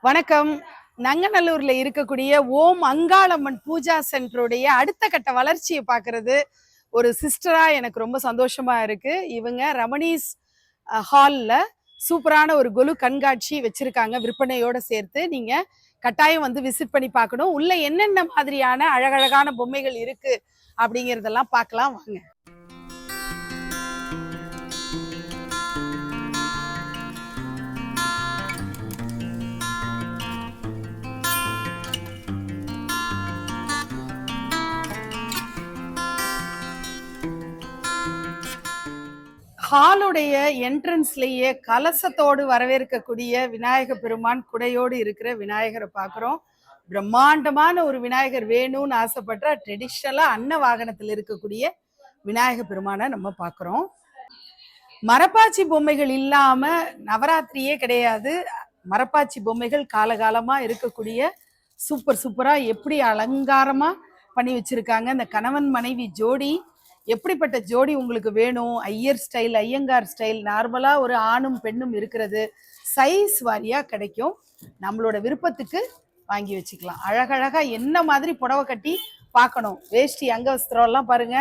வணக்கம். நங்கநல்லூர்ல இருக்கக்கூடிய ஓம் அங்காளம்மன் பூஜா சென்டருடைய அடுத்த கட்ட வளர்ச்சியை பார்க்கறது ஒரு சிஸ்டரா எனக்கு ரொம்ப சந்தோஷமா இருக்கு. இவங்க ரமணீஸ் ஹால்ல சூப்பரான ஒரு கொலு கண்காட்சி வச்சிருக்காங்க விற்பனையோட சேர்த்து. நீங்க கட்டாயம் வந்து விசிட் பண்ணி பார்க்கணும். உள்ள என்னென்ன மாதிரியான அழகழகான பொம்மைகள் இருக்கு அப்படிங்கிறதெல்லாம் பார்க்கலாம் வாங்க. ஹாலுடைய என்ட்ரன்ஸ்லயே கலசத்தோடு வரவேற்கக்கூடிய விநாயக பெருமான் குடையோடு இருக்கிற விநாயகரை பார்க்குறோம். பிரம்மாண்டமான ஒரு விநாயகர் வேணும்னு ஆசைப்படுற ட்ரெடிஷ்னலா அன்ன வாகனத்தில் இருக்கக்கூடிய விநாயக பெருமானை நம்ம பார்க்குறோம். மரப்பாச்சி பொம்மைகள் இல்லாம நவராத்திரியே கிடையாது. மரப்பாச்சி பொம்மைகள் காலகாலமா இருக்கக்கூடிய சூப்பரா எப்படி அலங்காரமா பண்ணி வச்சிருக்காங்க. இந்த கணவன் மனைவி ஜோடி எப்படிப்பட்ட ஜோடி உங்களுக்கு வேணும்? ஐயர் ஸ்டைல், ஐயங்கார் ஸ்டைல், நார்மலா ஒரு ஆணும் பெண்ணும் இருக்கிறது சைஸ் வாரியா கிடைக்கும். நம்மளோட விருப்பத்துக்கு வாங்கி வச்சுக்கலாம். அழகழகா என்ன மாதிரி புடவை கட்டி பார்க்கணும். வேஷ்டி அங்கவஸ்திரம் எல்லாம் பாருங்க,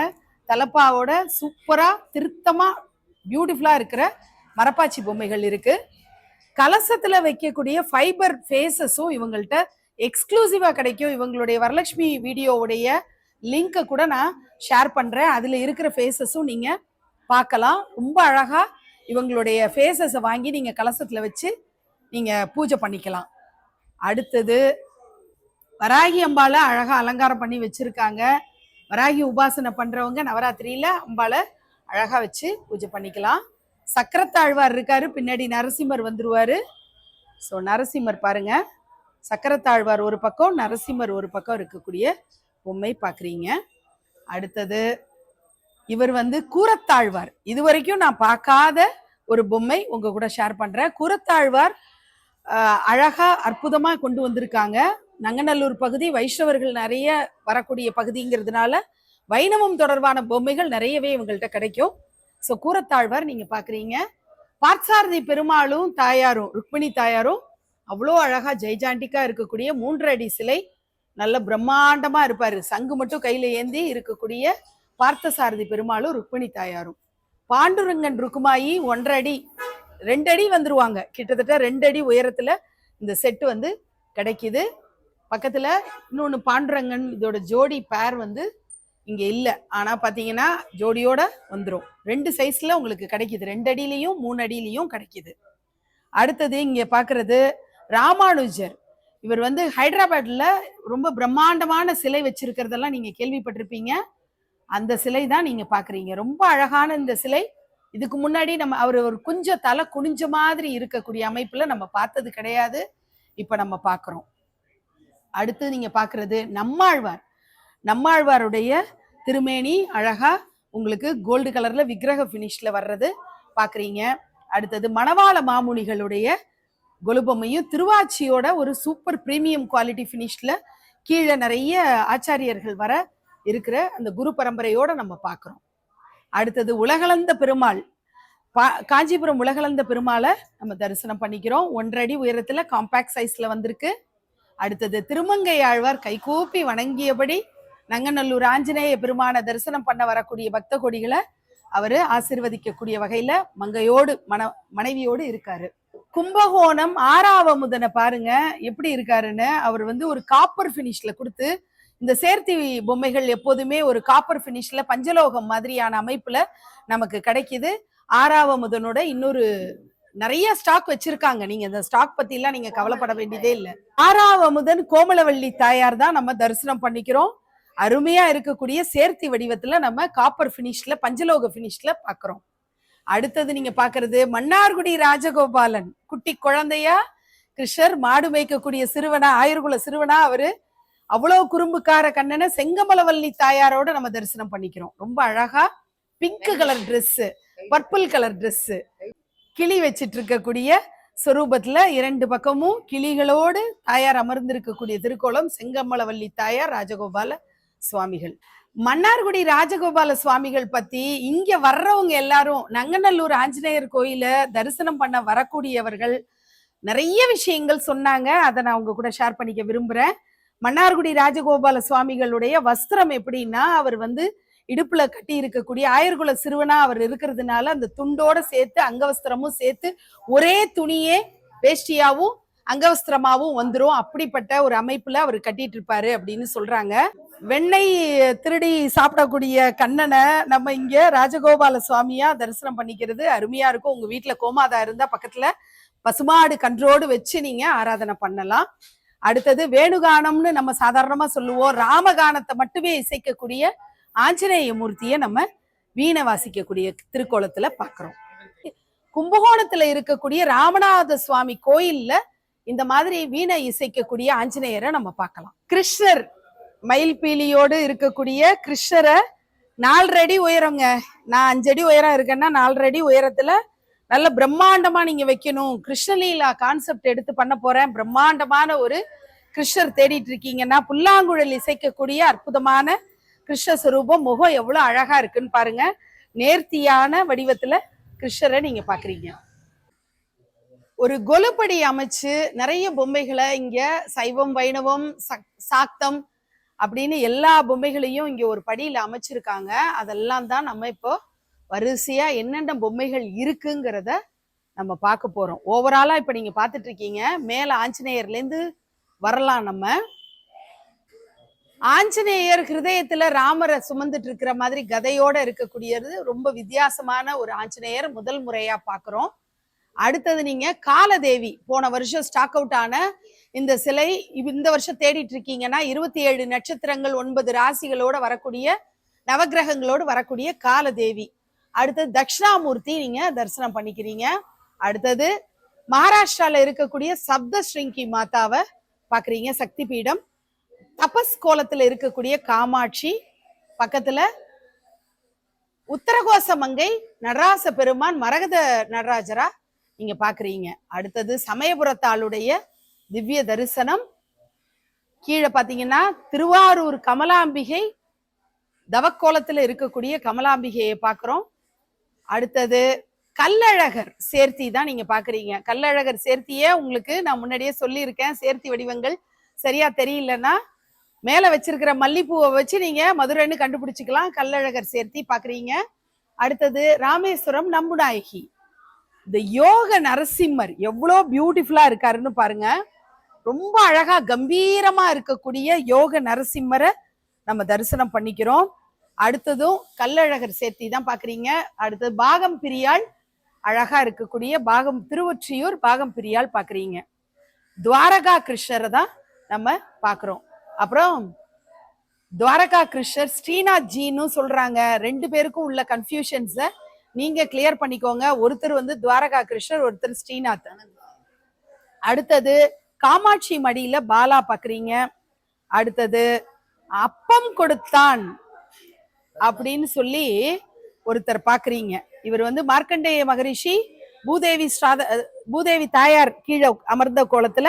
தலப்பாவோட சூப்பரா திருத்தமா பியூட்டிஃபுல்லா இருக்கிற மரப்பாச்சி பொம்மைகள் இருக்கு. கலசத்துல வைக்கக்கூடிய ஃபைபர் ஃபேஸஸும் இவங்கள்ட்ட எக்ஸ்க்ளூசிவா கிடைக்கும். இவங்களுடைய வரலட்சுமி வீடியோவுடைய லிங்கை கூட நான் ஷேர் பண்றேன். அதுல இருக்கிற ஃபேஸஸும் நீங்க பார்க்கலாம். ரொம்ப அழகா இவங்களுடைய ஃபேஸஸை வாங்கி நீங்க கலசத்துல வச்சு நீங்க பூஜை பண்ணிக்கலாம். அடுத்தது வராகி அம்பால அழகா அலங்காரம் பண்ணி வச்சிருக்காங்க. வராகி உபாசனை பண்றவங்க நவராத்திரியில அம்பால அழகா வச்சு பூஜை பண்ணிக்கலாம். சக்கரத்தாழ்வார் இருக்காரு, பின்னாடி நரசிம்மர் வந்துருவாரு. ஸோ நரசிம்மர் பாருங்க, சக்கரத்தாழ்வார் ஒரு பக்கம், நரசிம்மர் ஒரு பக்கம் இருக்கக்கூடிய பொம்மை பார்க்குறீங்க. அடுத்தது இவர் வந்து கூரத்தாழ்வார். இது வரைக்கும் நான் பார்க்காத ஒரு பொம்மை உங்க கூட ஷேர் பண்றேன். கூரத்தாழ்வார் அழகா அற்புதமா கொண்டு வந்திருக்காங்க. நங்கநல்லூர் பகுதி வைஷ்ணவர்கள் நிறைய வரக்கூடிய பகுதிங்கிறதுனால வைணவம் தொடர்பான பொம்மைகள் நிறையவே இவங்கள்ட்ட கிடைக்கும். ஸோ கூரத்தாழ்வார் நீங்க பாக்குறீங்க. பார்த்தசாரதி பெருமாளும் தாயாரும், ருக்மிணி தாயாரும் அவ்வளோ அழகா ஜெய்ஜாண்டிக்கா இருக்கக்கூடிய 3 அடி சிலை, நல்ல பிரம்மாண்டமா இருப்பாரு. சங்கு மட்டும் கையில ஏந்தி இருக்கக்கூடிய பார்த்தசாரதி பெருமாளும் ருக்மிணி தாயாரும். பாண்டுரங்கன் ருக்குமாயி 1.5 அடி 2 அடி வந்துருவாங்க. கிட்டத்தட்ட 2 அடி உயரத்துல இந்த செட்டு வந்து கிடைக்குது. பக்கத்துல இன்னொன்னு பாண்டுரங்கன் இதோட ஜோடி பேர் வந்து இங்க இல்ல, ஆனா பாத்தீங்கன்னா ஜோடியோட வந்துடும். 2 சைஸ்ல உங்களுக்கு கிடைக்குது. 2 அடியிலையும் 3 அடியிலையும் கிடைக்குது. அடுத்தது இங்க பாக்குறது ராமானுஜர். இவர் வந்து ஹைதராபாத்ல ரொம்ப பிரம்மாண்டமான சிலை வச்சிருக்கிறதெல்லாம் நீங்க கேள்விப்பட்டிருப்பீங்க. அந்த சிலை தான் நீங்க பாக்குறீங்க. ரொம்ப அழகான இந்த சிலை. இதுக்கு முன்னாடி நம்ம அவர் ஒரு கொஞ்சம் தலை குனிஞ்ச மாதிரி இருக்கக்கூடிய அமைப்புல நம்ம பார்த்தது கிடையாது. இப்ப நம்ம பாக்குறோம். அடுத்து நீங்க பாக்குறது நம்மாழ்வார். நம்மாழ்வாருடைய திருமேனி அழகா உங்களுக்கு கோல்டு கலர்ல விக்கிரக பினிஷ்ல வர்றது பாக்குறீங்க. அடுத்தது மணவாள மாமுனிகளுடைய கொலுபொம்மையும் திருவாச்சியோட ஒரு சூப்பர் பிரீமியம் குவாலிட்டி பினிஷ்ல கீழே நிறைய ஆச்சாரியர்கள் வர இருக்கிற அந்த குரு பரம்பரையோட நம்ம பார்க்கிறோம். அடுத்தது உலகளந்த பெருமாள். காஞ்சிபுரம் உலகளந்த பெருமாளை நம்ம தரிசனம் பண்ணிக்கிறோம். 1.5 அடி உயரத்துல காம்பாக்ட் சைஸ்ல வந்திருக்கு. அடுத்தது திருமங்கை ஆழ்வார் கைகூப்பி வணங்கியபடி நங்கநல்லூர் ஆஞ்சநேய பெருமான தரிசனம் பண்ண வரக்கூடிய பக்த கொடிகளை அவரு ஆசீர்வதிக்கக்கூடிய வகையில மங்கையோடு மனைவியோடு இருக்காரு. கும்பகோணம் ஆறாவமுதனை பாருங்க எப்படி இருக்காருன்னு. அவர் வந்து ஒரு காப்பர் பினிஷ்ல கொடுத்து, இந்த சேர்த்தி பொம்மைகள் எப்போதுமே ஒரு காப்பர் பினிஷ்ல பஞ்சலோகம் மாதிரியான அமைப்புல நமக்கு கிடைக்குது. ஆறாவமுதனோட இன்னொரு நிறைய ஸ்டாக் வச்சிருக்காங்க. நீங்க இந்த ஸ்டாக் பத்தி எல்லாம் நீங்க கவலைப்பட வேண்டியதே இல்லை. ஆறாவமுதன் கோமலவள்ளி தாயார் தான் நம்ம தரிசனம் பண்ணிக்கிறோம். அருமையா இருக்கக்கூடிய சேர்த்தி வடிவத்துல நம்ம காப்பர் பினிஷ்ல பஞ்சலோக பினிஷ்ல பாக்குறோம். அடுத்தது நீங்க பாக்குறது மன்னார்குடி ராஜகோபாலன். குட்டி குழந்தையா கிருஷ்ணர் மாடு மேய்க்கக்கூடிய சிறுவனா, ஆயுர்குல சிறுவனா அவரு. அவ்வளவு குறும்புக்கார கண்ணனை செங்கமலவல்லி தாயாரோட நம்ம தரிசனம் பண்ணிக்கிறோம். ரொம்ப அழகா pink colour dress, purple colour dress, கிளி வச்சிட்டு இருக்கக்கூடிய சொரூபத்துல 2 பக்கமும் கிளிகளோடு தாயார் அமர்ந்திருக்கக்கூடிய திருக்கோலம் செங்கமலவல்லி தாயார் ராஜகோபால சுவாமிகள். மன்னார்குடி ராஜகோபால சுவாமிகள் பத்தி இங்க வர்றவங்க எல்லாரும் நங்கநல்லூர் ஆஞ்சநேயர் கோயில தரிசனம் பண்ண வரக்கூடியவர்கள் நிறைய விஷயங்கள் சொன்னாங்க. அதை நான் உங்க கூட ஷேர் பண்ணிக்க விரும்புறேன். மன்னார்குடி ராஜகோபால சுவாமிகளுடைய வஸ்திரம் எப்படின்னா, அவர் இடுப்புல கட்டி இருக்கக்கூடிய ஆயர்குல சிறுவனா அவர் இருக்கிறதுனால அந்த துண்டோட சேர்த்து அங்கவஸ்திரமும் சேர்த்து ஒரே துணியே வேஷ்டியாவும் அங்கவஸ்திரமாவும் வந்துரும். அப்படிப்பட்ட ஒரு அமைப்புல அவர் கட்டிட்டு இருப்பாரு அப்படின்னு சொல்றாங்க. வெண்ணெய் திருடி சாப்பிடக்கூடிய கண்ணனை நம்ம இங்க ராஜகோபால சுவாமியா தரிசனம் பண்ணிக்கிறது அருமையா இருக்கும். உங்க வீட்டுல கோமாதா இருந்தா பக்கத்துல பசுமாடு கன்றோடு வச்சு நீங்க ஆராதனை பண்ணலாம். அடுத்தது வேணுகானம்னு நம்ம சாதாரணமா சொல்லுவோம். ராமகானத்தை மட்டுமே இசைக்கக்கூடிய ஆஞ்சநேய மூர்த்தியை நம்ம வீணை வாசிக்கக்கூடிய திருக்கோலத்துல பாக்குறோம். கும்பகோணத்துல இருக்கக்கூடிய ராமநாத சுவாமி கோயில்ல இந்த மாதிரி வீணை இசைக்கக்கூடிய ஆஞ்சநேயரை நம்ம பார்க்கலாம். கிருஷ்ணர் மயில் பீலியோடு இருக்கக்கூடிய கிருஷ்ணரை 4 அடி உயரங்க. நான் 5 அடி உயரம் இருக்கேன்னா 4 அடி உயரத்துல நல்ல பிரம்மாண்டமா நீங்க வைக்கணும், கிருஷ்ணலீலா கான்செப்ட் எடுத்து பண்ண போறேன், பிரம்மாண்டமான ஒரு கிருஷ்ணர் தேடிட்டு இருக்கீங்கன்னா புல்லாங்குழல் இசைக்கக்கூடிய அற்புதமான கிருஷ்ண சுரூபம், முகம் எவ்வளவு அழகா இருக்குன்னு பாருங்க. நேர்த்தியான வடிவத்துல கிருஷ்ணரை நீங்க பாக்குறீங்க. ஒரு கொலுப்படி அமைச்சு நிறைய பொம்மைகளை இங்க சைவம் வைணவம் சாக்தம் அப்படின்னு எல்லா பொம்மைகளையும் இங்க ஒரு படியில அமைச்சிருக்காங்க. அதெல்லாம் தான் நம்ம இப்போ வரிசையா என்னென்ன பொம்மைகள் இருக்குங்கிறத நம்ம பார்க்க போறோம். ஓவராலா இப்ப நீங்க பாத்துட்டு இருக்கீங்க. மேல ஆஞ்சநேயர்ல இருந்து வரலாம். நம்ம ஆஞ்சநேயர் ஹிருதயத்துல ராமரை சுமந்துட்டு இருக்கிற மாதிரி கதையோட இருக்கக்கூடியது ரொம்ப வித்தியாசமான ஒரு ஆஞ்சநேயர் முதல் முறையா பாக்குறோம். அடுத்தது நீங்க காலதேவி, போன வருஷம் ஸ்டாக் அவுட் ஆன இந்த சிலை இந்த வருஷம் தேடிட்டு இருக்கீங்கன்னா 27 நட்சத்திரங்கள் 9 ராசிகளோட வரக்கூடிய நவகிரகங்களோடு வரக்கூடிய காலதேவி. அடுத்தது தட்சிணாமூர்த்தி நீங்க தரிசனம் பண்ணிக்கிறீங்க. அடுத்தது மகாராஷ்டிரால இருக்கக்கூடிய சப்த ஸ்ருங்கி மாதாவை பாக்குறீங்க, சக்தி பீடம். தபஸ் கோலத்துல இருக்கக்கூடிய காமாட்சி, பக்கத்துல உத்தரகோச மங்கை நடராச பெருமான் மரகத நடராஜரா நீங்க பாக்குறீங்க. அடுத்தது சமயபுரத்தாளுடைய திவ்ய தரிசனம். கீழே பாத்தீங்கன்னா திருவாரூர் கமலாம்பிகை தவக்கோலத்துல இருக்கக்கூடிய கமலாம்பிகையை பாக்குறோம். அடுத்தது கல்லழகர் சேர்த்தி தான் நீங்க பாக்குறீங்க. கல்லழகர் சேர்த்தியே உங்களுக்கு நான் முன்னாடியே சொல்லியிருக்கேன். சேர்த்தி வடிவங்கள் சரியா தெரியலன்னா மேல வச்சிருக்கிற மல்லிப்பூவை வச்சு நீங்க மதுரைன்னு கண்டுபிடிச்சுக்கலாம். கல்லழகர் சேர்த்தி பாக்குறீங்க. அடுத்தது ராமேஸ்வரம் நம்புநாயகி. இந்த யோக நரசிம்மர் எவ்வளோ பியூட்டிஃபுல்லா இருக்காருன்னு பாருங்க. ரொம்ப அழகா கம்பீரமா இருக்கக்கூடிய யோக நரசிம்மரை நம்ம தரிசனம் பண்ணிக்கிறோம். அடுத்ததும் கல்லழகர் சேர்த்தி தான் பாக்குறீங்க. அடுத்தது பாகம் பிரியாள் அழகா இருக்கக்கூடிய பாகம் திருவொற்றியூர் பாகம் பிரியாள் பாக்குறீங்க. துவாரகா கிருஷ்ணரை தான் நம்ம பாக்குறோம். அப்புறம் துவாரகா கிருஷ்ணர் ஸ்ரீநாத் ஜின்னு சொல்றாங்க. 2 பேருக்கும் உள்ள கன்ஃபியூஷன்ஸை நீங்க கிளியர் பண்ணிக்கோங்க. ஒருத்தர் துவாரகா கிருஷ்ணர், ஒருத்தர் ஸ்ரீநாத். அடுத்தது காமாட்சி மடியில பாலா பாக்குறீங்க. அடுத்தது அப்பம் கொடுத்தான் அப்படின்னு சொல்லி ஒருத்தர் பாக்குறீங்க. இவர் மார்க்கண்டேய மகரிஷி பூதேவி தாயார் கீழே அமர்ந்த கோலத்துல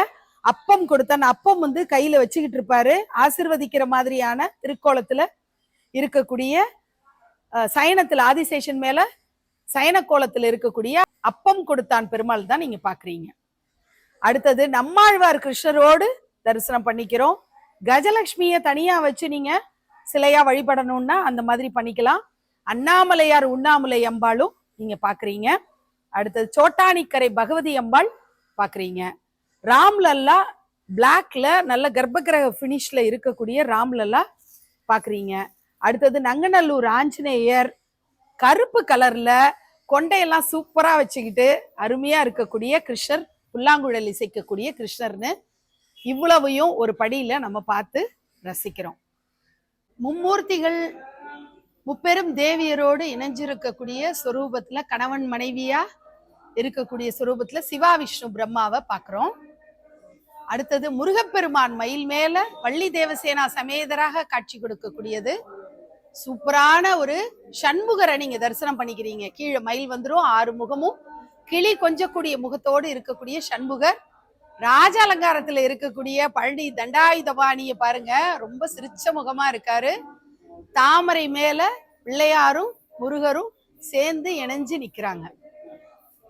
அப்பம் கொடுத்தான். அப்பம் கையில வச்சுக்கிட்டு இருப்பாரு. ஆசிர்வதிக்கிற மாதிரியான திருக்கோலத்துல இருக்கக்கூடிய சயனத்துல ஆதிசேஷன் மேல சயன கோலத்துல இருக்கக்கூடிய அப்பம் கொடுத்தான் பெருமாள் தான் நீங்க பாக்குறீங்க. அடுத்தது நம்மாழ்வார் கிருஷ்ணரோடு தரிசனம் பண்ணிக்கிறோம். கஜலட்சுமிய தனியா வச்சு நீங்க சிலையா வழிபடணும்னா அந்த மாதிரி பண்ணிக்கலாம். அண்ணாமலையார் உண்ணாமலை அம்பாளும் நீங்க பாக்குறீங்க. அடுத்தது சோட்டானிக்கரை பகவதி அம்பாள் பாக்குறீங்க. ராம்லல்லா பிளாக்ல நல்ல கர்ப்பகிரக பினிஷ்ல இருக்கக்கூடிய ராம்லல்லா பாக்குறீங்க. அடுத்தது நங்கநல்லூர் ஆஞ்சநேயர் கருப்பு கலர்ல கொண்டையெல்லாம் சூப்பரா வச்சுக்கிட்டு அருமையா இருக்கக்கூடிய கிருஷ்ணர், புல்லாங்குழல் இசைக்கக்கூடிய கிருஷ்ணர்னு இவ்வளவையும் ஒரு படியில நம்ம பார்த்து ரசிக்கிறோம். மும்மூர்த்திகள் முப்பெரும் தேவியரோடு இணைஞ்சிருக்கக்கூடிய சொரூபத்துல கணவன் மனைவியா இருக்கக்கூடிய சொரூபத்துல சிவா விஷ்ணு பிரம்மாவை பாக்குறோம். அடுத்தது முருகப்பெருமான் மயில் மேல வள்ளி தேவசேனா சமேதராக காட்சி கொடுக்கக்கூடியது. சூப்பரான ஒரு சண்முகரை நீங்க தரிசனம் பண்ணிக்கிறீங்க. கீழே மயில் 6 முகமும் கிளி கொஞ்சக்கூடிய முகத்தோடு இருக்கக்கூடிய சண்முகர். ராஜ அலங்காரத்துல இருக்கக்கூடிய பழனி தண்டாயுதபாணிய பாருங்க, ரொம்ப சிரிச்ச முகமா இருக்காரு. தாமரை மேல பிள்ளையாரும் முருகரும் சேர்ந்து இணைஞ்சு நிக்கிறாங்க.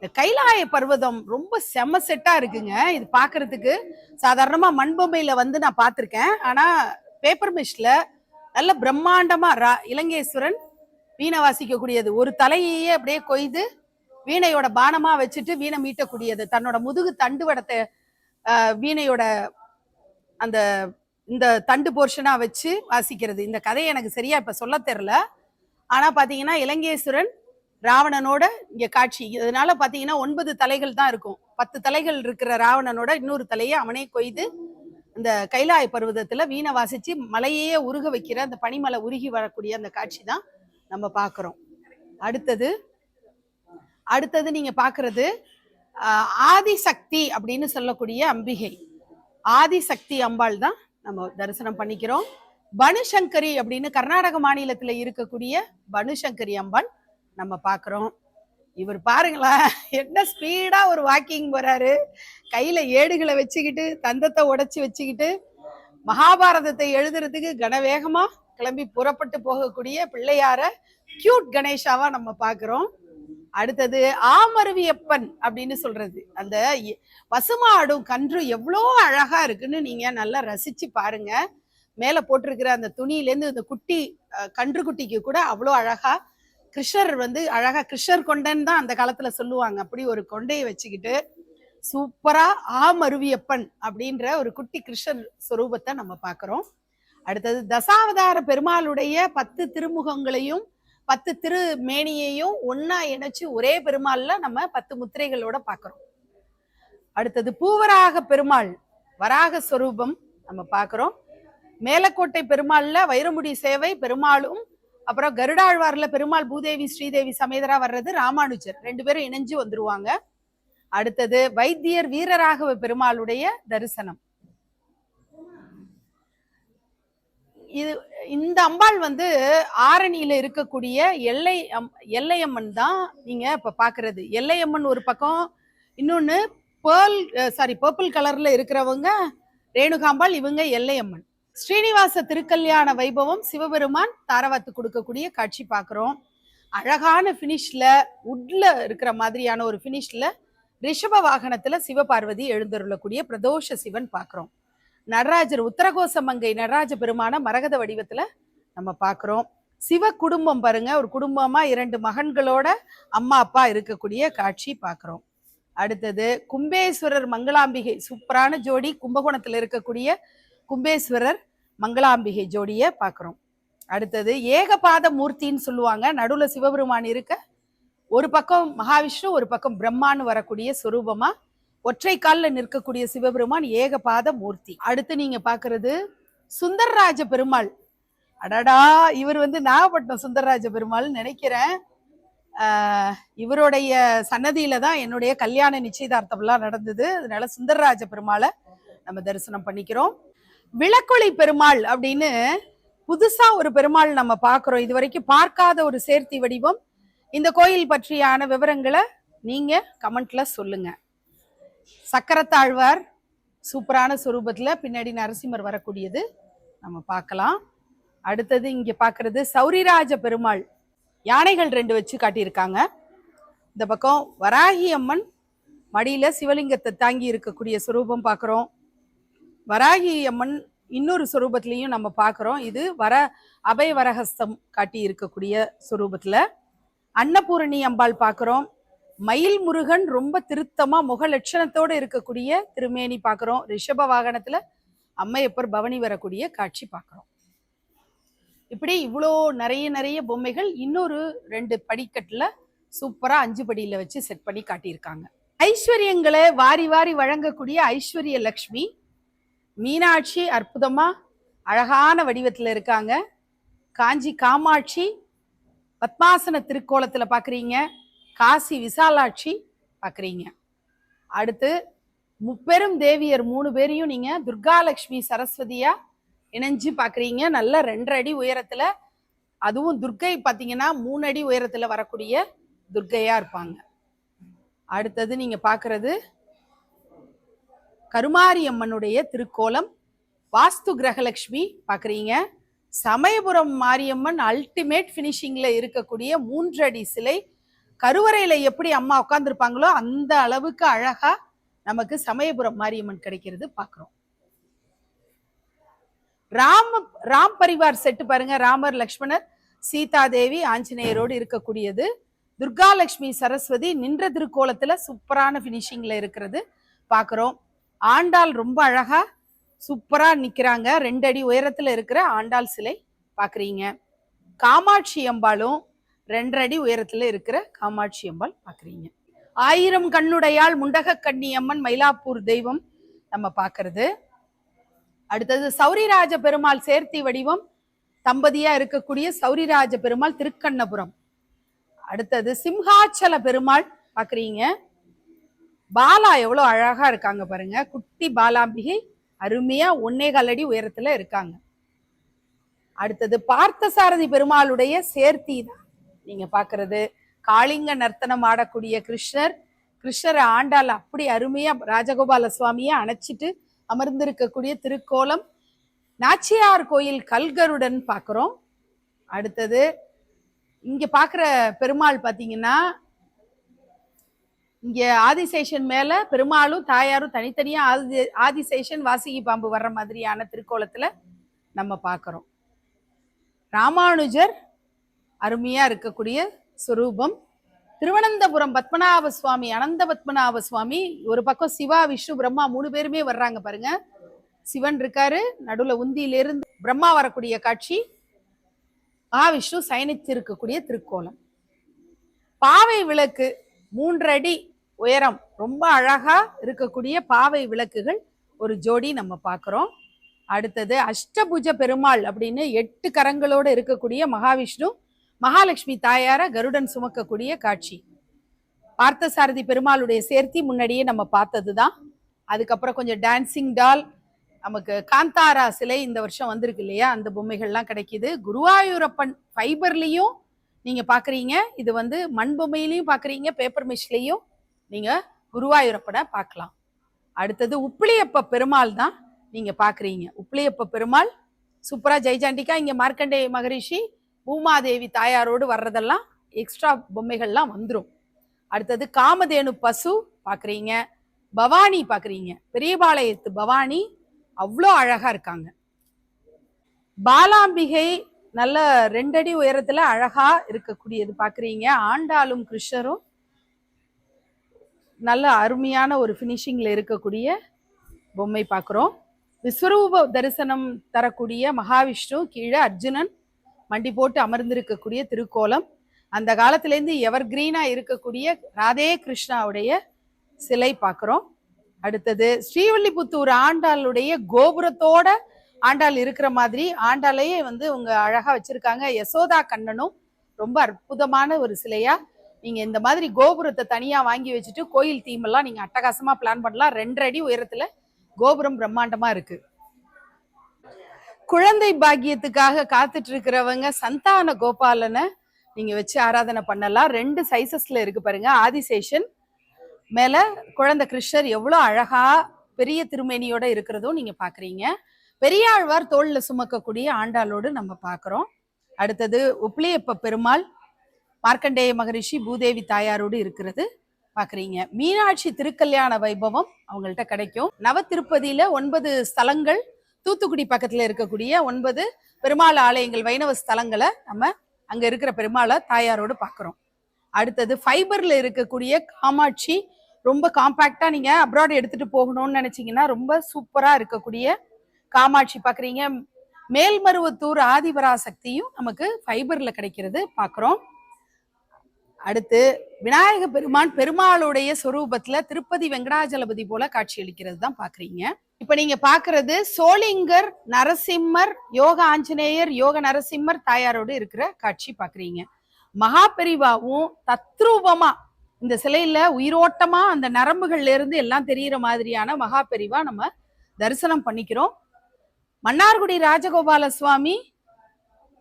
இந்த கைலாய பர்வதம் ரொம்ப செம்ம செட்டா இருக்குங்க. இது பாக்குறதுக்கு சாதாரணமா மண்பொம்மையில வந்து நான் பார்த்திருக்கேன். ஆனா பேப்பர் மிஷ்ல நல்ல பிரம்மாண்டமா இலங்கேஸ்வரன் வீணை வாசிக்கக்கூடியது. ஒரு தலையையே அப்படியே கொய்து வீணையோட பானமா வச்சுட்டு வீணை மீட்டக்கூடியது. தன்னோட முதுகு தண்டு வடத்தை வீணையோட அந்த இந்த தண்டு போர்ஷனா வச்சு வாசிக்கிறது. இந்த கதையை எனக்கு சரியா இப்ப சொல்ல தெரியல. ஆனா பாத்தீங்கன்னா இலங்கேஸ்வரன் ராவணனோட இங்க காட்சி. இதனால பாத்தீங்கன்னா 9 தலைகள் தான் இருக்கும். 10 தலைகள் இருக்கிற ராவணனோட இன்னொரு தலையை அவனே கொய்து இந்த கைலாய பர்வதத்துல வீணை வாசிச்சு மலையே உருக வைக்கிற அந்த பனிமலை உருகி வரக்கூடிய அந்த காட்சி தான் நம்ம பாக்குறோம். அடுத்தது நீங்க பாக்குறது ஆதிசக்தி அப்படின்னு சொல்லக்கூடிய அம்பிகை. ஆதிசக்தி அம்பாள் தான் நம்ம தரிசனம் பண்ணிக்கிறோம். பனுசங்கரி அப்படின்னு கர்நாடக மாநிலத்துல இருக்கக்கூடிய பனுசங்கரி அம்பாள் நம்ம பாக்குறோம். இவர் பாருங்களேன், என்ன ஸ்பீடா ஒரு வாக்கிங் போறாரு. கையில ஏடுகளை வச்சுக்கிட்டு தந்தத்தை உடைச்சு வச்சுக்கிட்டு மகாபாரதத்தை எழுதுறதுக்கு கனவேகமா கிளம்பி புறப்பட்டு போகக்கூடிய பிள்ளையார கியூட் கணேஷாவா நம்ம பாக்குறோம். அடுத்தது ஆமருவியப்பன் அப்படின்னு சொல்றது. அந்த பசுமாடும் கன்று எவ்வளோ அழகா இருக்குன்னு நீங்க நல்லா ரசிச்சு பாருங்க. மேல போட்டிருக்கிற அந்த துணியிலேருந்து இந்த குட்டி கன்று குட்டிக்கு கூட அவ்வளோ அழகா கிருஷ்ணர் வந்து அழகா கிருஷ்ணர் கொண்டன் தான் அந்த காலத்துல சொல்லுவாங்க. அப்படி ஒரு கொண்டையை வச்சுக்கிட்டு சூப்பரா ஆமருவியப்பன் அப்படின்ற ஒரு குட்டி கிருஷ்ணர் ஸ்வரூபத்தை நம்ம பாக்குறோம். அடுத்தது தசாவதார பெருமாளுடைய 10 திருமுகங்களையும் 10 திருமேனியையும் ஒன்னா இணைச்சு ஒரே பெருமாள்ல நம்ம 10 முத்திரைகளோட பாக்குறோம். அடுத்தது பூவராக பெருமாள் வராக ஸ்வரூபம் நம்ம பாக்குறோம். மேலக்கோட்டை பெருமாள்ல வைரமுடி சேவை பெருமாளும், அப்புறம் கருடாழ்வார்ல பெருமாள் பூதேவி ஸ்ரீதேவி சமேதரா வர்றது ராமானுஜர், 2 பேரும் இணைஞ்சு வந்துருவாங்க. அடுத்தது வைத்தியர் வீரராகவ பெருமாளுடைய தரிசனம். இந்த அம்பாள் வந்து ஆரணியில இருக்கக்கூடிய எல்லையம்மன் தான் நீங்க இப்ப பாக்குறது. எல்லையம்மன் ஒரு பக்கம், இன்னொன்னு பர்பிள் கலர்ல இருக்கிறவங்க ரேணுகாம்பாள், இவங்க எல்லையம்மன். ஸ்ரீனிவாச திருக்கல்யாண வைபவம் சிவபெருமான் தாரவாத்து கொடுக்கக்கூடிய காட்சி பாக்குறோம். அழகான பினிஷ்ல உட்ல இருக்கிற மாதிரியான ஒரு பினிஷ்ல ரிஷப வாகனத்துல சிவபார்வதி எழுந்தருளக்கூடிய பிரதோஷ சிவன் பாக்குறோம். நடராஜர் உத்தரகோச மங்கை நடராஜ பெருமான மரகத வடிவத்துல நம்ம பாக்குறோம். சிவ குடும்பம் பாருங்க, ஒரு குடும்பமா 2 மகன்களோட அம்மா அப்பா இருக்கக்கூடிய காட்சி பாக்குறோம். அடுத்தது கும்பேஸ்வரர் மங்களாம்பிகை, சூப்பரான ஜோடி. கும்பகோணத்துல இருக்கக்கூடிய கும்பேஸ்வரர் மங்களாம்பிகை ஜோடிய பாக்குறோம். அடுத்தது ஏகபாத மூர்த்தின்னு சொல்லுவாங்க. நடுவுல சிவபெருமான் இருக்க, ஒரு பக்கம் மகாவிஷ்ணு ஒரு பக்கம் பிரம்மான்னு வரக்கூடிய சொரூபமா ஒற்றை கால்ல நிற்கக்கூடிய சிவபெருமான் ஏகபாத மூர்த்தி. அடுத்து நீங்க பாக்குறது சுந்தரராஜ பெருமாள். அடடா, இவர் வந்து நாகப்பட்டினம் சுந்தரராஜ பெருமாள் நினைக்கிறேன். இவருடைய சன்னதியில தான் என்னுடைய கல்யாண நிச்சயதார்த்தம் எல்லாம் நடந்தது. அதனால சுந்தரராஜ பெருமாளை நம்ம தரிசனம் பண்ணிக்கிறோம். விளக்கொளி பெருமாள் அப்படின்னு புதுசா ஒரு பெருமாள் நம்ம பாக்குறோம். இது வரைக்கும் பார்க்காத ஒரு சேர்த்தி வடிவம். இந்த கோயில் பற்றியான விவரங்களை நீங்க கமெண்ட்ல சொல்லுங்க. சக்கரத்தாழ்வார் சூப்பரான சொரூபத்துல பின்னாடி நரசிம்மர் வரக்கூடியது நம்ம பார்க்கலாம். அடுத்தது இங்க பாக்குறது சௌரிராஜ பெருமாள், யானைகள் 2 வச்சு காட்டியிருக்காங்க. இந்த பக்கம் வராகி அம்மன் மடியில சிவலிங்கத்தை தாங்கி இருக்கக்கூடிய சொரூபம் பாக்குறோம். வராகி அம்மன் இன்னொரு சொரூபத்திலையும் நம்ம பாக்குறோம். இது அபய வரஹஸ்தம் காட்டி இருக்கக்கூடிய சொரூபத்துல. அன்னபூரணி அம்பாள் பாக்குறோம். மயில் முருகன் ரொம்ப திருத்தமா முக லட்சணத்தோட இருக்கக்கூடிய திருமேனி பாக்குறோம். ரிஷப வாகனத்துல அம்மையப்பர் பவனி வரக்கூடிய காட்சி பாக்குறோம். இப்படி இவ்வளோ நிறைய பொம்மைகள் இன்னொரு 2 படிக்கட்டுல சூப்பரா 5 படியில வச்சு செட் பண்ணி காட்டியிருக்காங்க. ஐஸ்வர்யங்களை வாரி வாரி வழங்கக்கூடிய ஐஸ்வர்ய லக்ஷ்மி மீனாட்சி அற்புதமா அழகான வடிவத்துல இருக்காங்க. காஞ்சி காமாட்சி பத்மாசன திருக்கோலத்துல பாக்குறீங்க. காசி விசாலாட்சி பாக்குறீங்க. அடுத்து முப்பெரும் தேவியர் 3 பேரையும் நீங்க துர்காலட்சுமி சரஸ்வதியா இணைஞ்சு பாக்குறீங்க. நல்ல 2 அடி உயரத்துல, அதுவும் துர்க்கை பாத்தீங்கன்னா 3 அடி உயரத்துல வரக்கூடிய துர்க்கையா இருப்பாங்க. அடுத்தது நீங்க பாக்குறது கருமாரி அம்மனுடைய திருக்கோலம். வாஸ்து கிரகலட்சுமி பாக்குறீங்க. சமயபுரம் மாரியம்மன் அல்டிமேட் பினிஷிங்ல இருக்கக்கூடிய 3 அடி சிலை கருவறையில எப்படி அம்மா உட்கார்ந்துருப்பாங்களோ அந்த அளவுக்கு அழகா நமக்கு சமயபுரம் மாரியம்மன் கிடைக்கிறது பாக்குறோம். ராம் பரிவார் செட்டு பாருங்க, ராமர், லக்ஷ்மணர், சீதா தேவி, ஆஞ்சநேயரோடு இருக்கக்கூடியது. துர்கா லட்சுமி சரஸ்வதி நின்ற திருக்கோலத்துல சூப்பரான பினிஷிங்ல இருக்கிறது பாக்குறோம். ஆண்டாள் ரொம்ப அழகா சூப்பரா நிக்கிறாங்க, 2 அடி உயரத்துல இருக்கிற ஆண்டாள் சிலை பாக்குறீங்க. காமாட்சி அம்பாளும் 2 அடி உயரத்துல இருக்கிற காமாட்சி அம்பாள் பாக்குறீங்க. 1000 கண்ணுடையாள் முண்டக கண்ணி அம்மன் மயிலாப்பூர் தெய்வம் நம்ம பாக்குறது. அடுத்தது சௌரிராஜ பெருமாள் சேர்த்தி வடிவம் தம்பதியா இருக்கக்கூடிய சௌரிராஜ பெருமாள் திருக்கண்ணபுரம். அடுத்தது சிம்ஹாச்சல பெருமாள் பாக்குறீங்க. பாலா எவ்வளவு அழகா இருக்காங்க பாருங்க, குட்டி பாலாம்பிகை அருமையா 1.25 அடி உயரத்துல இருக்காங்க. அடுத்தது பார்த்தசாரதி பெருமாளுடைய சேர்த்தி தான் நீங்க பாக்குறது. காளிங்க நர்த்தனம் ஆடக்கூடிய கிருஷ்ணர் ஆண்டாள் அப்படி அருமையா ராஜகோபால சுவாமியை அணைச்சிட்டு அமர்ந்திருக்கக்கூடிய திருக்கோலம். நாச்சியார் கோயில் கல்கருடன் பாக்குறோம். அடுத்தது இங்க பாக்குற பெருமாள் பாத்தீங்கன்னா, இங்க ஆதிசேஷன் மேல பெருமாளும் தாயாரும் தனித்தனியா ஆதிசேஷன் வாசுகி பாம்பு வர்ற மாதிரியான திருக்கோலத்துல நம்ம பாக்குறோம். ராமானுஜர் அருமையா இருக்கக்கூடிய சுரூபம். திருவனந்தபுரம் பத்மநாப சுவாமி, அனந்த பத்மநாப சுவாமி, ஒரு பக்கம் சிவா, விஷ்ணு, பிரம்மா 3 பேருமே வர்றாங்க பாருங்க. சிவன் இருக்காரு, நடுவுல உந்தியிலிருந்து பிரம்மா வரக்கூடிய காட்சி. விஷ்ணு சயனித்து இருக்கக்கூடிய திருக்கோலம். பாவை விளக்கு 3 அடி உயரம் ரொம்ப அழகா இருக்கக்கூடிய பாவை விளக்குகள் ஒரு ஜோடி நம்ம பார்க்கிறோம். அடுத்தது அஷ்டபுஜ பெருமாள் அப்படின்னு 8 கரங்களோடு இருக்கக்கூடிய மகாவிஷ்ணு, மகாலட்சுமி தாயார கருடன் சுமக்கக்கூடிய காட்சி. பார்த்தசாரதி பெருமாளுடைய சேர்த்தி முன்னாடியே நம்ம பார்த்ததுதான். அதுக்கப்புறம் கொஞ்சம் டான்சிங் டால், நமக்கு காந்தாரா சிலை இந்த வருஷம் வந்திருக்கு இல்லையா, அந்த பொம்மைகள்லாம் கிடைக்குது. குருவாயூரப்பன் ஃபைபர்லையும் நீங்க பாக்குறீங்க, இது மண் பொம்மையிலையும் பாக்குறீங்க, பேப்பர் மிஷ்லையும் நீங்க குருவாயூரப்பனை பார்க்கலாம். அடுத்தது உப்பிலியப்ப பெருமாள் தான் நீங்க பாக்குறீங்க. உப்பிலியப்ப பெருமாள் சூப்பரா ஜெய்ஜாண்டிக்கா. இங்க மார்க்கண்டேய மகரிஷி, பூமாதேவி தாயாரோடு வர்றதெல்லாம் எக்ஸ்ட்ரா பொம்மைகள்லாம் வந்துடும். அடுத்தது காமதேனு பசு பாக்குறீங்க, பவானி பாக்குறீங்க, பெரியபாளையத்து பவானி அவ்வளோ அழகா இருக்காங்க. பாலாம்பிகை நல்ல 2 அடி உயரத்துல அழகா இருக்கக்கூடியது பாக்குறீங்க. ஆண்டாளும் கிருஷ்ணரும் நல்ல அருமையான ஒரு பினிஷிங்ல இருக்கக்கூடிய பொம்மை பார்க்கிறோம். விஸ்வரூப தரிசனம் தரக்கூடிய மகாவிஷ்ணு, கீழே அர்ஜுனன் மண்டி போட்டு அமர்ந்திருக்கக்கூடிய திருக்கோலம். அந்த காலத்திலேருந்து எவர் கிரீனா இருக்கக்கூடிய ராதே கிருஷ்ணாவுடைய சிலை பார்க்கிறோம். அடுத்தது ஸ்ரீவில்லிபுத்தூர் ஆண்டாளுடைய கோபுரத்தோட ஆண்டாள் இருக்கிற மாதிரி ஆண்டாளையே உங்க அழகா வச்சிருக்காங்க. யசோதா கண்ணனும் ரொம்ப அற்புதமான ஒரு சிலையா நீங்க இந்த மாதிரி கோபுரத்தை தனியா வாங்கி வச்சுட்டு கோயில் தீம் எல்லாம் நீங்க அட்டகாசமா பிளான் பண்ணலாம். 2 அடி உயரத்துல கோபுரம் பிரம்மாண்டமா இருக்கு. குழந்தை பாக்கியத்துக்காக காத்துட்டு இருக்கிறவங்க சந்தான கோபாலனை நீங்க வச்சு ஆராதனை பண்ணலாம். 2 சைசஸ்ல இருக்கு பாருங்க. ஆதிசேஷன் மேல குழந்தை கிருஷ்ணர் எவ்வளவு அழகா பெரிய திருமேனியோட இருக்கிறதும் நீங்க பாக்குறீங்க. பெரியாழ்வார் தோல்ல சுமக்கக்கூடிய ஆண்டாளோடு நம்ம பாக்குறோம். அடுத்தது உப்பிலியப்ப பெருமாள், மார்க்கண்டேய மகரிஷி, பூதேவி தாயாரோடு இருக்கிறது பாக்குறீங்க. மீனாட்சி திருக்கல்யாண வைபவம் அவங்கள்ட்ட கிடைக்கும். நவ திருப்பதியில 9 ஸ்தலங்கள், தூத்துக்குடி பக்கத்துல இருக்கக்கூடிய 9 பெருமாள் ஆலயங்கள், வைணவ ஸ்தலங்களை நம்ம அங்க இருக்கிற பெருமாளை தாயாரோடு பாக்குறோம். அடுத்தது ஃபைபர்ல இருக்கக்கூடிய காமாட்சி, ரொம்ப காம்பாக்டா நீங்க அப்ராட் எடுத்துட்டு போகணும்னு நினைச்சீங்கன்னா ரொம்ப சூப்பரா இருக்கக்கூடிய காமாட்சி பாக்குறீங்க. மேல்மருவத்தூர் ஆதிபராசக்தியும் நமக்கு ஃபைபர்ல கிடைக்கிறது பாக்குறோம். அடுத்து விநாயக பெருமான் பெருமாளுடைய சொரூபத்துல திருப்பதி வெங்கடாஜலபதி போல காட்சி அளிக்கிறது தான் பாக்குறீங்க. இப்ப நீங்க பாக்குறது சோளிங்கர் நரசிம்மர், யோக ஆஞ்சநேயர், யோக நரசிம்மர் தாயாரோடு இருக்கிற காட்சி பாக்குறீங்க. மகாபெரிவாவும் தத்ரூபமா இந்த சிலையில உயிரோட்டமா அந்த நரம்புகள்ல இருந்து எல்லாம் தெரிகிற மாதிரியான மகாபெரிவா நம்ம தரிசனம் பண்ணிக்கிறோம். மன்னார்குடி ராஜகோபால சுவாமி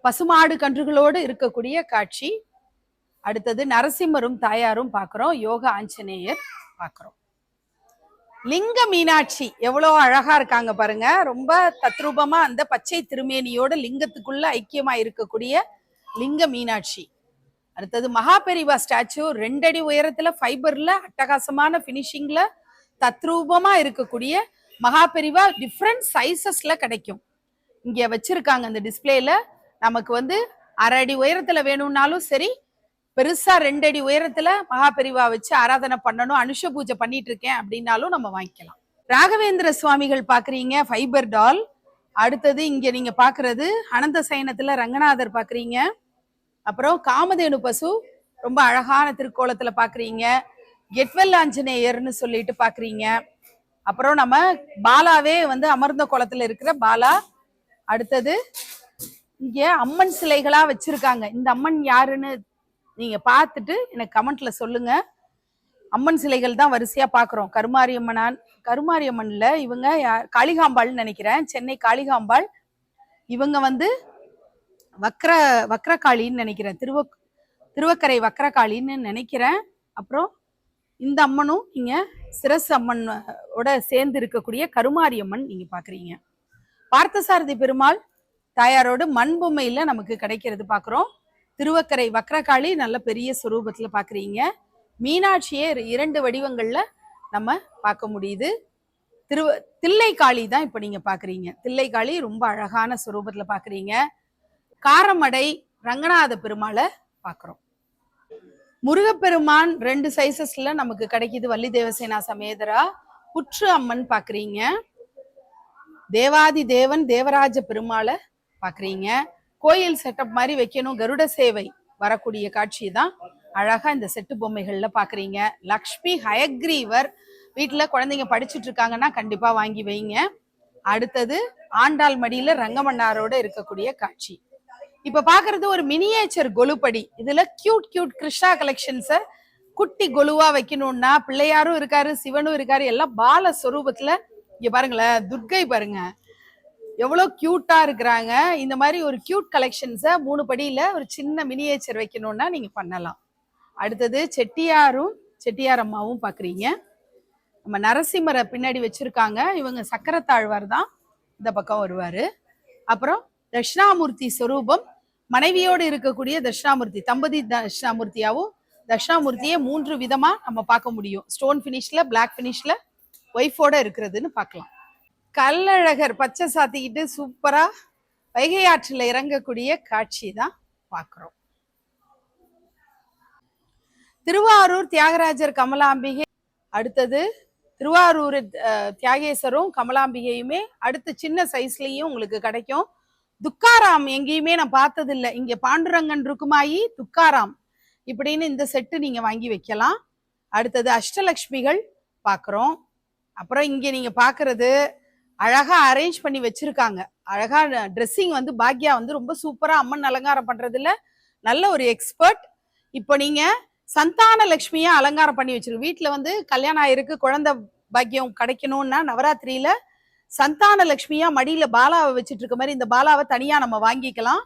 பசுமாடு கன்றுகளோடு இருக்கக்கூடிய காட்சி. அடுத்தது நரசிம்மரும் தாயாரும் பாக்குறோம், யோக ஆஞ்சநேயர் பாக்குறோம். லிங்க மீனாட்சி எவ்வளவு அழகா இருக்காங்க பாருங்க. ரொம்ப தத்ரூபமா அந்த பச்சை திருமேனியோட லிங்கத்துக்குள்ள ஐக்கியமா இருக்கக்கூடிய லிங்க மீனாட்சி. அடுத்தது மகாபெரிவா ஸ்டாச்சு 2 அடி உயரத்துல ஃபைபர்ல அட்டகாசமான பினிஷிங்ல தத்ரூபமா இருக்கக்கூடிய மகாபெரிவா டிஃப்ரெண்ட் சைசஸ்ல கிடைக்கும். இங்க வச்சிருக்காங்க அந்த டிஸ்பிளேல. நமக்கு வந்து 1/2 அடி உயரத்துல வேணும்னாலும் சரி, பெருசா 2 அடி உயரத்துல மகாபெரிவா வச்சு ஆராதனை பண்ணணும், அனுஷ பூஜை பண்ணிட்டு இருக்கேன் அப்படின்னாலும் நம்ம வாங்கிக்கலாம். ராகவேந்திர சுவாமிகள் பாக்குறீங்க, ஃபைபர் டால். அடுத்தது இங்க நீங்க பாக்குறது அனந்த சயனத்துல ரங்கநாதர் பாக்குறீங்க. அப்புறம் காமதேனு பசு ரொம்ப அழகான திருக்கோலத்துல பாக்குறீங்க. கெட்வெல் ஆஞ்சநேயர்னு சொல்லிட்டு பாக்குறீங்க. அப்புறம் நம்ம பாலாவே வந்து அமர்ந்த கோலத்துல இருக்கிற பாலா. அடுத்தது இங்க அம்மன் சிலைகளா வச்சிருக்காங்க. இந்த அம்மன் யாருன்னு நீங்க பார்த்துட்டு எனக்கு கமெண்ட்ல சொல்லுங்க. அம்மன் சிலைகள் தான் வரிசையா பாக்குறோம். கருமாரியம்மன்ல இவங்க காளிகாம்பாள்னு நினைக்கிறேன், சென்னை காளிகாம்பாள். இவங்க வந்து வக்ரகாளின்னு நினைக்கிறேன், திருவக்கரை வக்ரகாளின்னு நினைக்கிறேன். அப்புறம் இந்த அம்மனும் இங்க சிரசு அம்மனோட சேர்ந்து இருக்கக்கூடிய கருமாரியம்மன் நீங்க பாக்குறீங்க. பார்த்தசாரதி பெருமாள் தாயாரோடு மண்பொம்மையில நமக்கு கிடைக்கிறது பாக்குறோம். திருவக்கரை வக்ரகாளி நல்ல பெரிய சுரூபத்துல பாக்குறீங்க. மீனாட்சியே 2 வடிவங்கள்ல நம்ம பார்க்க முடியுது. தில்லைக்காளி தான் இப்ப நீங்க பாக்குறீங்க. தில்லைக்காளி ரொம்ப அழகான சுரூபத்துல பாக்குறீங்க. காரமடை ரங்கநாத பெருமாளை பாக்குறோம். முருகப்பெருமான் 2 சைசஸ்ல நமக்கு கிடைக்குது. வள்ளி தேவசேனா சமேதரா. புற்று அம்மன் பாக்குறீங்க. தேவாதி தேவன் தேவராஜ பெருமாளை பாக்குறீங்க. கோயில் செட்டப் மாதிரி வைக்கணும், கருட சேவை வரக்கூடிய காட்சி தான் அழகா இந்த செட்டு பொம்மைகள்ல பாக்குறீங்க. லக்ஷ்மி ஹயக்ரீவர் வீட்டுல குழந்தைங்க படிச்சுட்டு இருக்காங்கன்னா கண்டிப்பா வாங்கி வைங்க. அடுத்தது ஆண்டாள் மடியில ரங்கமன்னாரோட இருக்கக்கூடிய காட்சி. இப்ப பாக்குறது ஒரு மினியேச்சர் கொலுப்படி. இதுல கியூட் கிருஷ்ணா கலெக்ஷன்ஸ குட்டி கொலுவா வைக்கணும்னா பிள்ளையாரும் இருக்காரு, சிவனும் இருக்காரு, எல்லாம் பால சொரூபத்துல. இங்க பாருங்களேன், துர்கை பாருங்க எவ்வளவு கியூட்டா இருக்கிறாங்க. இந்த மாதிரி ஒரு கியூட் கலெக்ஷன்ஸ 3 படியில ஒரு சின்ன மினியேச்சர் வைக்கணும்னா நீங்க பண்ணலாம். அடுத்தது செட்டியார் அம்மாவும் பாக்குறீங்க. நம்ம நரசிம்மரை பின்னாடி வச்சிருக்காங்க. இவங்க சக்கரத்தாழ்வார் தான் இந்த பக்கம் வருவாரு. அப்புறம் தட்சிணாமூர்த்தி சொரூபம் மனைவியோடு இருக்கக்கூடிய தட்சிணாமூர்த்தி, தம்பதி தட்சிணாமூர்த்தியாவும். தட்சிணாமூர்த்தியே 3 விதமா நம்ம பார்க்க முடியும். ஸ்டோன் பினிஷ்ல, பிளாக் பினிஷ்ல, ஒய்ஃபோட இருக்கிறதுன்னு பார்க்கலாம். கல்லழகர் பச்சை சாத்திக்கிட்டு சூப்பரா வைகை ஆற்றில் இறங்கக்கூடிய காட்சி தான் பார்க்கிறோம். திருவாரூர் தியாகராஜர் கமலாம்பிகை. அடுத்தது திருவாரூர் தியாகேசரும் கமலாம்பிகையுமே அடுத்த சின்ன சைஸ்லயும் உங்களுக்கு கிடைக்கும். துக்காராம் எங்கேயுமே நான் பார்த்தது இல்லை. இங்க பாண்டுரங்கன் ருக்குமாயி, துக்காராம் இப்படின்னு இந்த செட்டு நீங்க வாங்கி வைக்கலாம். அடுத்தது அஷ்டலக்ஷ்மிகள் பாக்குறோம். அப்புறம் இங்க நீங்க பாக்குறது அழகா அரேஞ்ச் பண்ணி வச்சிருக்காங்க. அழகா ட்ரெஸ்ஸிங் வந்து பாக்யா வந்து ரொம்ப சூப்பரா அம்மன் அலங்காரம் பண்றதுல நல்ல ஒரு எக்ஸ்பர்ட். இப்போ நீங்க சந்தான லட்சுமியா அலங்காரம் பண்ணி வச்சிருக்கு. வீட்டுல வந்து கல்யாணம் ஆயிருக்கு, குழந்தை பாக்கியம் கிடைக்கணும்னா நவராத்திரியில சந்தான லட்சுமியா மடியில பாலாவை வச்சுட்டு இருக்க மாதிரி இந்த பாலாவை தனியா நம்ம வாங்கிக்கலாம்.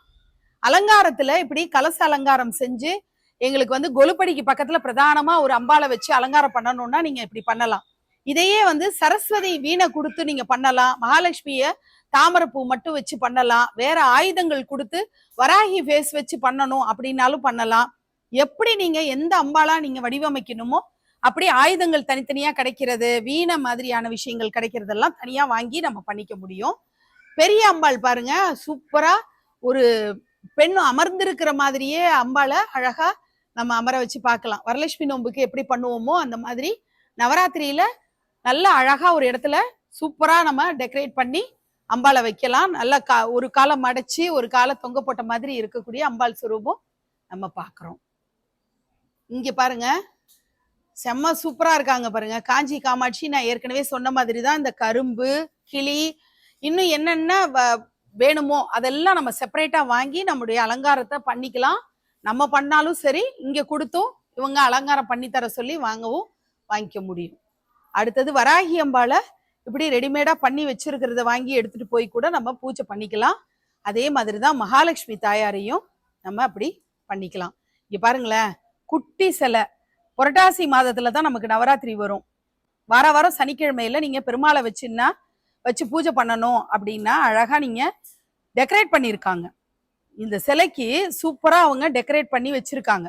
அலங்காரத்துல இப்படி கலச அலங்காரம் செஞ்சு எங்களுக்கு வந்து கொலுப்படிக்கு பக்கத்துல பிரதானமா ஒரு அம்பாலை வச்சு அலங்காரம் பண்ணணும்னா நீங்க இப்படி பண்ணலாம். இதையே வந்து சரஸ்வதி வீணை கொடுத்து நீங்க பண்ணலாம். மகாலட்சுமிய தாமரைப்பூ மட்டும் வச்சு பண்ணலாம். வேற ஆயுதங்கள் கொடுத்து வராகி ஃபேஸ் வச்சு பண்ணணும் அப்படின்னாலும் பண்ணலாம். எப்படி நீங்க எந்த அம்பாலா நீங்க வடிவமைக்கணுமோ அப்படி ஆயுதங்கள் தனித்தனியா கிடைக்கிறது, வீணை மாதிரியான விஷயங்கள் கிடைக்கிறதெல்லாம் தனியா வாங்கி நம்ம பண்ணிக்க முடியும். பெரிய அம்பாள் பாருங்க, சூப்பரா ஒரு பெண் அமர்ந்திருக்கிற மாதிரியே அம்பாளை அழகா நம்ம அமர வச்சு பார்க்கலாம். வரலட்சுமி நோம்புக்கு எப்படி பண்ணுவோமோ அந்த மாதிரி நவராத்திரியில நல்ல அழகா ஒரு இடத்துல சூப்பரா நம்ம டெக்கரேட் பண்ணி அம்பாளை வைக்கலாம். நல்ல ஒரு காலை மடைச்சு ஒரு காலை தொங்க போட்ட மாதிரி இருக்கக்கூடிய அம்பாள் சுரூபம் நம்ம பாக்குறோம். இங்க பாருங்க, செம்ம சூப்பரா இருக்காங்க பாருங்க. காஞ்சி காமாட்சி நான் ஏற்கனவே சொன்ன மாதிரி தான். இந்த கரும்பு, கிளி, இன்னும் என்னென்ன வேணுமோ அதெல்லாம் நம்ம செப்பரேட்டா வாங்கி நம்முடைய அலங்காரத்தை பண்ணிக்கலாம். நம்ம பண்ணாலும் சரி, இங்க கொடுத்தும் இவங்க அலங்காரம் பண்ணி தர சொல்லி வாங்கிக்க முடியும். அடுத்தது வராகி அம்பாளை இப்படி ரெடிமேடா பண்ணி வச்சிருக்கிறத வாங்கி எடுத்துட்டு போய் கூட நம்ம பூஜை பண்ணிக்கலாம். அதே மாதிரிதான் மகாலட்சுமி தாயாரையும் நம்ம அப்படி பண்ணிக்கலாம். இங்க பாருங்களேன், குட்டி சிலை. புரட்டாசி மாதத்துல தான் நமக்கு நவராத்திரி வரும். வாரம் சனிக்கிழமையில நீங்க பெருமாளை வச்சு பூஜை பண்ணணும் அப்படின்னா அழகா நீங்க டெக்கரேட் பண்ணியிருக்காங்க. இந்த சிலைக்கு சூப்பரா அவங்க டெக்கரேட் பண்ணி வச்சிருக்காங்க.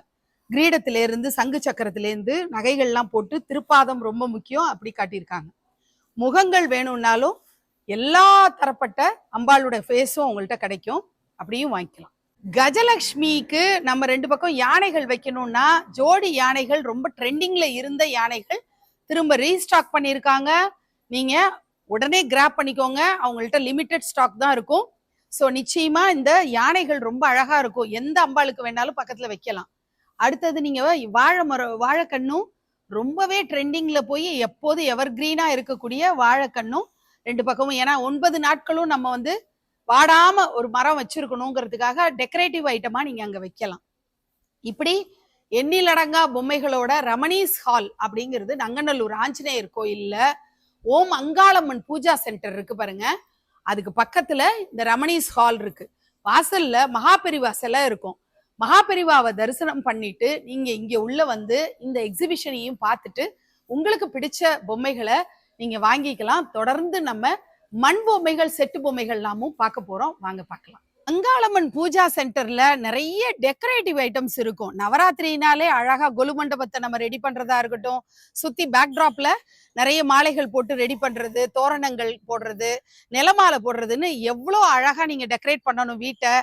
கிரீடத்தில இருந்து சங்கு சக்கரத்தில இருந்து நகைகள்லாம் போட்டு திருப்பாதம் ரொம்ப முக்கியம் அப்படி காட்டியிருக்காங்க. முகங்கள் வேணும்னாலும் எல்லா தரப்பட்ட அம்பாளோட ஃபேஸும் உங்கள்கிட்ட கிடைக்கும், அப்படியும் வாங்கிக்கலாம். கஜலட்சுமிக்கு நம்ம 2 பக்கம் யானைகள் வைக்கணும்னா ஜோடி யானைகள் ரொம்ப ட்ரெண்டிங்ல இருந்த யானைகள் திரும்ப ரீஸ்டாக் பண்ணியிருக்காங்க. நீங்க உடனே கிராப் பண்ணிக்கோங்க, அவங்கள்ட்ட லிமிட்டட் ஸ்டாக் தான் இருக்கும். ஸோ நிச்சயமா இந்த யானைகள் ரொம்ப அழகா இருக்கும், எந்த அம்பாளுக்கு வேணாலும் பக்கத்துல வைக்கலாம். அடுத்தது நீங்க வாழை மரம் வாழைக்கண்ணும் ரொம்பவே ட்ரெண்டிங்ல போய் எப்போது எவர் கிரீனா இருக்கக்கூடிய வாழைக்கண்ணும் 2 பக்கமும், ஏன்னா 9 நாட்களும் நம்ம வாடாம ஒரு மரம் வச்சிருக்கணுங்கிறதுக்காக டெக்கரேட்டிவ் ஐட்டமா நீங்க அங்க வைக்கலாம். இப்படி எண்ணிலடங்கா பொம்மைகளோட ரமணீஸ் ஹால் அப்படிங்கிறது நங்கநல்லூர் ஆஞ்சநேயர் கோயில்ல ஓம் அங்காளம்மன் பூஜா சென்டர் இருக்கு பாருங்க, அதுக்கு பக்கத்துல இந்த ரமணீஸ் ஹால் இருக்கு. வாசல்ல மகாபெரிவா சிலை இருக்கும். மகாபெரிவாவை தரிசனம் பண்ணிட்டு நீங்க இங்க உள்ள இந்த எக்ஸிபிஷனையும் பார்த்துட்டு உங்களுக்கு பிடிச்ச பொம்மைகளை நீங்க வாங்கிக்கலாம். தொடர்ந்து நம்ம மண் பொம்மைகள் செட்டு பொம்மைகள் எல்லாமும் பார்க்க போறோம், வாங்க பார்க்கலாம். அங்காளம்மன் பூஜா சென்டர்ல நிறைய டெக்கரேட்டிவ் ஐட்டம்ஸ் இருக்கும். நவராத்திரினாலே அழகா கொலு மண்டபத்தை நம்ம ரெடி பண்றதா இருக்கட்டும், சுத்தி பேக்ட்ராப்ல நிறைய மாலைகள் போட்டு ரெடி பண்றது, தோரணங்கள் போடுறது, நிலமாலை போடுறதுன்னு எவ்வளோ அழகா நீங்க டெக்கரேட் பண்ணணும் வீட்டை,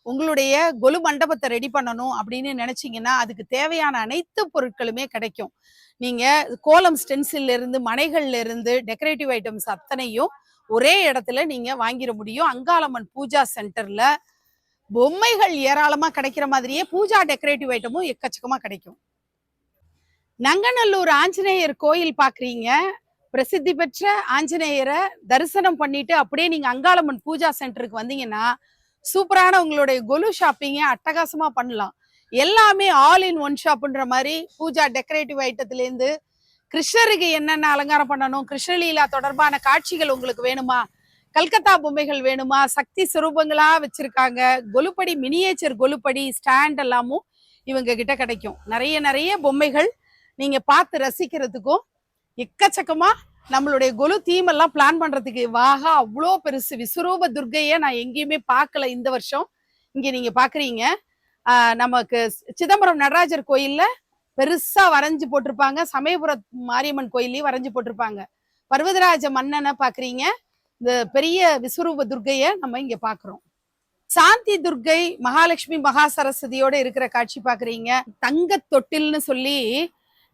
உங்களுடைய கொலு மண்டபத்தை ரெடி பண்ணணும் அப்படின்னு நினைச்சீங்கன்னா அதுக்கு தேவையான அனைத்து பொருட்களுமே கிடைக்கும். நீங்க கோலம் ஸ்டென்சில்ல இருந்து மனைகள்ல இருந்து டெக்கரேட்டிவ் ஐட்டம்ஸ் அத்தனையும் ஒரே இடத்துல நீங்க வாங்கிட முடியும். அங்காளம்மன் பூஜா சென்டர்ல பொம்மைகள் ஏராளமா கிடைக்கிற மாதிரியே பூஜா டெக்கரேட்டிவ் ஐட்டமும் எக்கச்சக்கமா கிடைக்கும். நங்கநல்லூர் ஆஞ்சநேயர் கோயில் பாக்குறீங்க, பிரசித்தி பெற்ற ஆஞ்சநேயரை தரிசனம் பண்ணிட்டு அப்படியே நீங்க அங்காளம்மன் பூஜா சென்டருக்கு வந்தீங்கன்னா சூப்பரான உங்களுடைய கொலு ஷாப்பிங்க அட்டகாசமா பண்ணலாம். எல்லாமே ஆல் இன் ஒன் ஷாப்ன்ற மாதிரி பூஜா டெக்கரேட்டிவ் ஐட்டத்துல இருந்து கிருஷ்ணருக்கு என்னென்ன அலங்காரம் பண்ணணும், கிருஷ்ணலீலா தொடர்பான காட்சிகள் உங்களுக்கு வேணுமா, கல்கத்தா பொம்மைகள் வேணுமா, சக்தி சுரூபங்களா வச்சிருக்காங்க, கொலுப்படி மினியேச்சர் கொலுப்படி ஸ்டாண்ட் எல்லாமும் இவங்க கிட்ட கிடைக்கும். நிறைய நிறைய பொம்மைகள் நீங்க பார்த்து ரசிக்கிறதுக்கும் எக்கச்சக்கமா நம்மளுடைய கொலு தீம் எல்லாம் பிளான் பண்றதுக்கு வாகா அவ்வளோ பெருசு. விஸ்வரூப துர்க்கையை நான் எங்கேயுமே பார்க்கல இந்த வருஷம், இங்க நீங்க பாக்குறீங்க. நமக்கு சிதம்பரம் நடராஜர் கோயில்ல பெருசா வரைஞ்சு போட்டிருப்பாங்க, சமயபுரம் மாரியம்மன் கோயிலையும் வரைஞ்சு போட்டிருப்பாங்க. பர்வதராஜ மன்னனை பாக்குறீங்க, இந்த பெரிய விஸ்வரூப துர்க்கைய நம்ம இங்க பாக்குறோம். சாந்தி துர்க்கை மகாலட்சுமி மகா சரஸ்வதியோட இருக்கிற காட்சி பாக்குறீங்க. தங்க தொட்டில்னு சொல்லி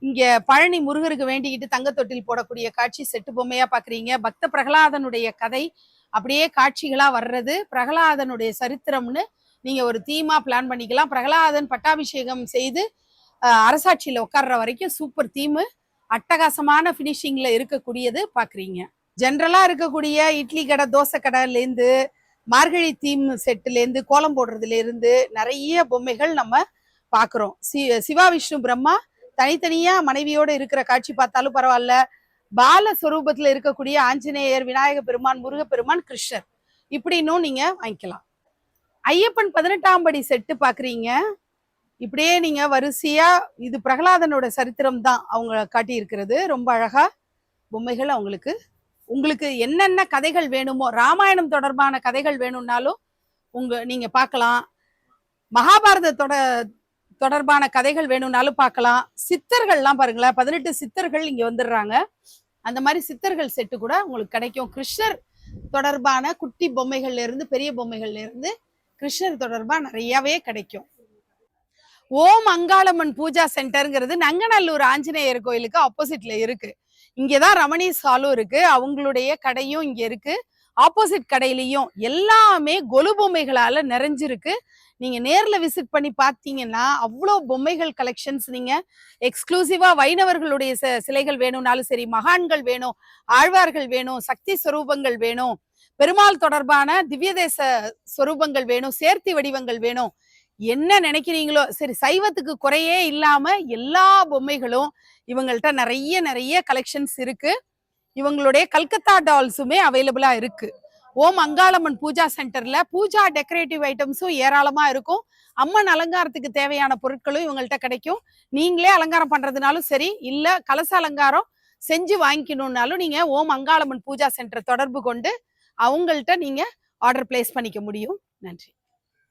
இங்க பழனி முருகருக்கு வேண்டிக்கிட்டு தங்க தொட்டில் போடக்கூடிய காட்சி செட்டு பொம்மையா பாக்குறீங்க. பக்த பிரகலாதனுடைய கதை அப்படியே காட்சிகளா வர்றது, பிரகலாதனுடைய சரித்திரம்னு நீங்க ஒரு தீமா பிளான் பண்ணிக்கலாம். பிரகலாதன் பட்டாபிஷேகம் செய்து அரசாட்சியில உட்கார்ற வரைக்கும் சூப்பர் தீமு, அட்டகாசமான பினிஷிங்ல இருக்கக்கூடியது பாக்குறீங்க. ஜென்ரலா இருக்கக்கூடிய இட்லி கடை தோசை கடையில இருந்து மார்கழி தீம் செட்டுல இருந்து கோலம் போடுறதுல இருந்து நிறைய பொம்மைகள் நம்ம பாக்குறோம். சிவா விஷ்ணு பிரம்மா தனித்தனியா மனைவியோட இருக்கிற காட்சி பார்த்தாலும் பரவாயில்ல, பால சொரூபத்துல இருக்கக்கூடிய ஆஞ்சநேயர், விநாயக பெருமான், முருகப்பெருமான், கிருஷ்ணர் இப்படின்னும் நீங்க வாங்கிக்கலாம். ஐயப்பன் 18ஆம் படி செட்டு பாக்குறீங்க. இப்படியே நீங்க வரிசையா இது பிரகலாதனோட சரித்திரம் தான் அவங்க காட்டி இருக்கிறது. ரொம்ப அழகா பொம்மைகள் உங்களுக்கு என்னென்ன கதைகள் வேணுமோ, ராமாயணம் தொடர்பான கதைகள் வேணும்னாலும் நீங்க பார்க்கலாம், மகாபாரதத்தோட தொடர்பான கதைகள் வேணும்னாலும் பார்க்கலாம். சித்தர்கள்லாம் பாருங்களேன், 18 சித்தர்கள் இங்க வந்துடுறாங்க. அந்த மாதிரி சித்தர்கள் செட்டு கூட உங்களுக்கு கிடைக்கும். கிருஷ்ணர் தொடர்பான குட்டி பொம்மைகள்ல இருந்து பெரிய பொம்மைகள்ல இருந்து கிருஷ்ணர் தொடர்பா நிறையவே கிடைக்கும். ஓம் அங்காளம்மன் பூஜா சென்டர்ங்கிறது நங்கநல்லூர் ஆஞ்சநேயர் கோயிலுக்கு ஆப்போசிட்ல இருக்கு. இங்கதான் ரமணீஸ் ஹாலும் இருக்கு, அவங்களுடைய கடையும் இங்க இருக்கு. ஆப்போசிட் கடையிலையும் எல்லாமே கொலு பொம்மைகளால நிறைஞ்சிருக்கு. நீங்க நேர்ல விசிட் பண்ணி பார்த்தீங்கன்னா அவ்வளோ பொம்மைகள் கலெக்ஷன்ஸ். நீங்க எக்ஸ்க்ளூசிவா வைணவர்களுடைய சிலைகள் வேணும்னாலும் சரி, மகான்கள் வேணும், ஆழ்வார்கள் வேணும், சக்தி ஸ்வரூபங்கள் வேணும், பெருமாள் தொடர்பான திவ்ய தேச ஸ்வரூபங்கள் வேணும், சேர்த்தி வடிவங்கள் வேணும், என்ன நினைக்கிறீங்களோ சரி, சைவத்துக்கு குறையே இல்லாம எல்லா பொம்மைகளும் இவங்கள்ட்ட நிறைய நிறைய கலெக்ஷன்ஸ் இருக்கு. இவங்களுடைய கல்கத்தா டால்ஸுமே அவைலபிளா இருக்கு. ஓம் அங்காளம்மன் பூஜா சென்டர்ல பூஜா டெக்கரேட்டிவ் ஐட்டம்ஸும் ஏராளமா இருக்கும். அம்மன் அலங்காரத்துக்கு தேவையான பொருட்களும் இவங்கள்ட்ட கிடைக்கும். நீங்களே அலங்காரம் பண்றதுனாலும் சரி, இல்ல கலச அலங்காரம் செஞ்சு வாங்கிக்கணும்னாலும் நீங்க ஓம் அங்காளம்மன் பூஜா சென்டர் தொடர்பு கொண்டு அவங்கள்ட்ட நீங்க ஆர்டர் பிளேஸ் பண்ணிக்க முடியும். நன்றி.